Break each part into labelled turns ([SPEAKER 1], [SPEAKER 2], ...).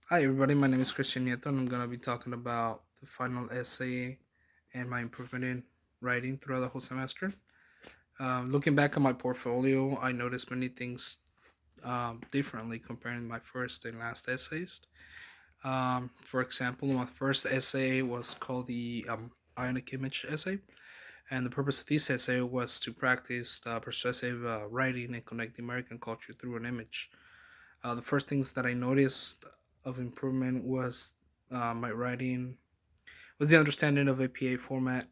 [SPEAKER 1] Hi, everybody. My name is Christian Nieto, and I'm going to be talking about the final essay and my improvement in writing throughout the whole semester. Looking back at my portfolio, I noticed many things differently comparing my first and last essays. For example, my first essay was called the Ionic Image essay, and the purpose of this essay was to practice persuasive writing and connect the American culture through an image. The first things that I noticed of improvement was my writing was the understanding of APA format.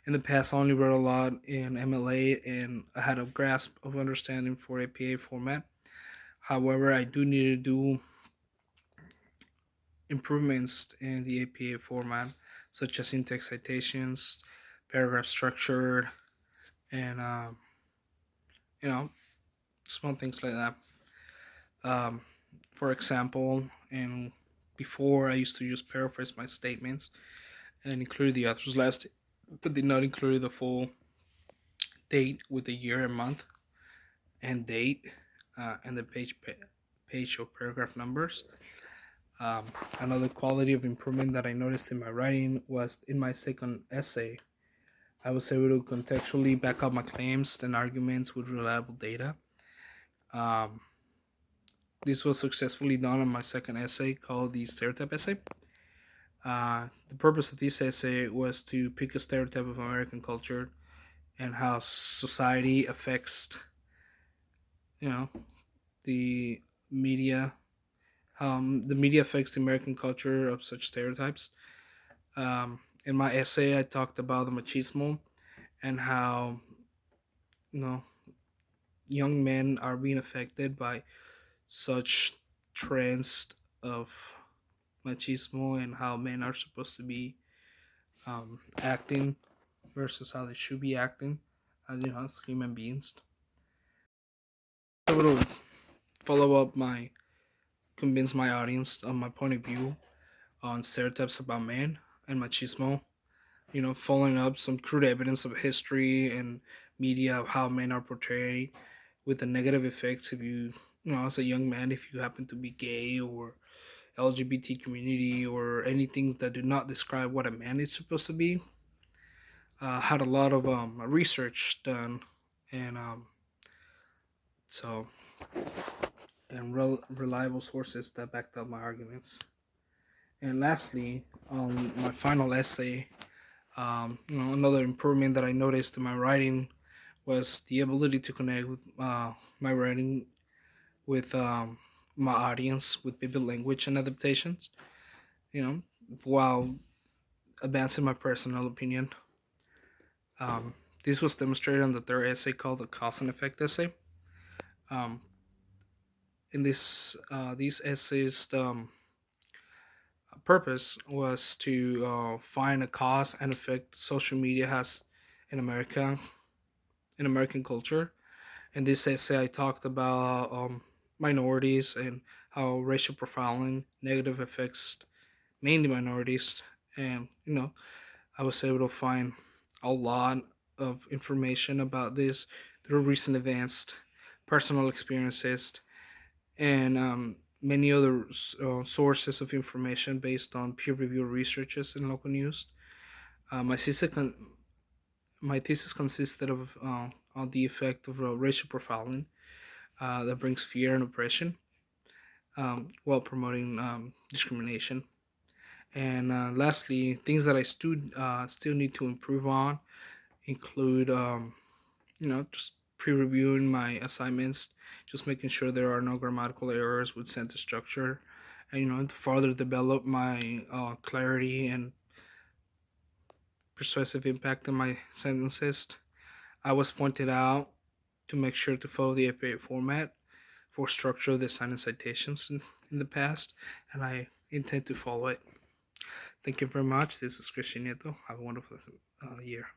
[SPEAKER 1] In the past, I only wrote a lot in MLA and I had a grasp of understanding for APA format. However, I do need to do improvements in the APA format, such as in-text citations, paragraph structure, and you know, small things like that. Um, for example, and before I used to just paraphrase my statements and include the author's last, but did not include the full date with the year and month and date and the page or paragraph numbers. Um, Another quality of improvement that I noticed in my writing was in my second essay. I was able to contextually back up my claims and arguments with reliable data. Um, this was successfully done on my second essay called the stereotype essay. The purpose of this essay was to pick a stereotype of American culture and how society affects, you know, the media, the media affects the American culture of such stereotypes. In my essay, I talked about the machismo and how, you know, young men are being affected by such trends of machismo and how men are supposed to be acting versus how they should be acting as as human beings. Able to follow up my convince my audience on my point of view on stereotypes about men and machismo. Following up some crude evidence of history and media of how men are portrayed with the negative effects if as a young man, if you happen to be gay or LGBT community or anything that do not describe what a man is supposed to be. Had a lot of research done, and so and reliable sources that backed up my arguments. And lastly, on my final essay, another improvement that I noticed in my writing was the ability to connect with my writing with my audience with vivid language and adaptations. You know, while advancing my personal opinion. Um, this was demonstrated on the third essay called the cause and effect essay. Um, in these essays, purpose was to find a cause and effect social media has in America, in American culture. In this essay, I talked about minorities and how racial profiling negative affects mainly minorities. And I was able to find a lot of information about this through recent events, personal experiences, and many other sources of information based on peer-reviewed researches in local news. Uh, my thesis con- my thesis consisted of on the effect of racial profiling that brings fear and oppression while promoting discrimination. And lastly, things that I still need to improve on include just pre-reviewing my assignments, just making sure there are no grammatical errors with sentence structure, and to further develop my clarity and persuasive impact in my sentences. I was pointed out to make sure to follow the APA format for structural design and citations in the past, and I intend to follow it. Thank you very much. This is Christian Nieto. Have a wonderful year.